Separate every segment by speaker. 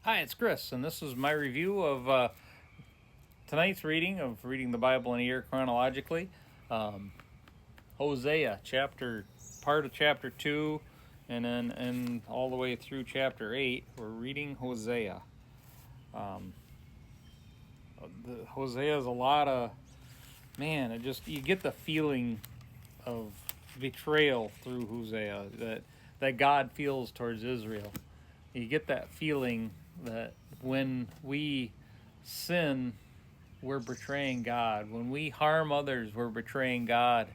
Speaker 1: Hi, it's Chris, and this is my review of tonight's reading the Bible in a year chronologically. Um, Hosea, part of chapter 2, and all the way through chapter 8. We're reading Hosea. Hosea is a lot of, man, you get the feeling of betrayal through Hosea that God feels towards Israel. You get that feeling that when we sin, we're betraying God. When we harm others, we're betraying God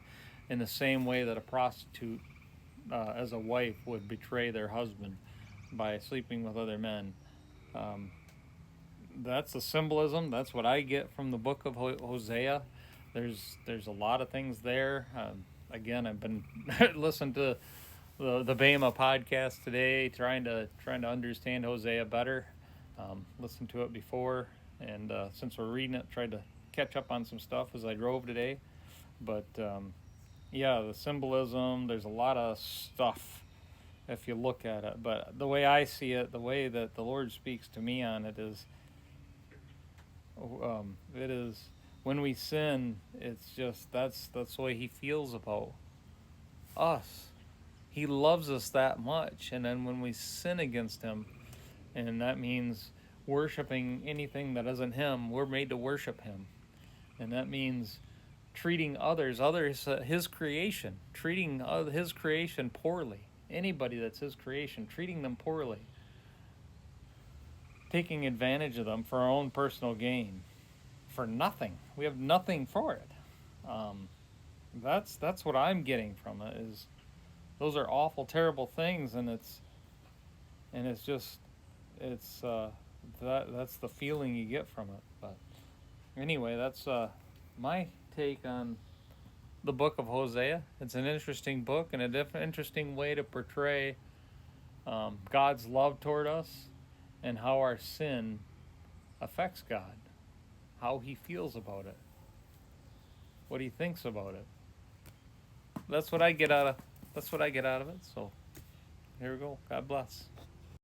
Speaker 1: in the same way that a prostitute, as a wife, would betray their husband by sleeping with other men. Um, that's the symbolism. That's what I get from the book of Hosea. There's a lot of things there. Again, I've been listening to the Bama podcast today, trying to understand Hosea better. Listened to it before, and since we're reading it, tried to catch up on some stuff as I drove today. But yeah, the symbolism. There's a lot of stuff if you look at it. But the way I see it, the way that the Lord speaks to me on it is when we sin, it's just that's the way He feels about us. He loves us that much, and then when we sin against Him, and that means worshiping anything that isn't Him, we're made to worship Him, and that means treating others, His creation, treating His creation poorly. Anybody that's His creation, treating them poorly, taking advantage of them for our own personal gain, for nothing. We have nothing for it. That's what I'm getting from it. Is those are awful, terrible things, and it's just that's the feeling you get from it. But anyway, that's my take on the book of Hosea. It's an interesting book and interesting way to portray God's love toward us and how our sin affects God, how He feels about it, what He thinks about it. That's what I get out of it. So here we go. God bless.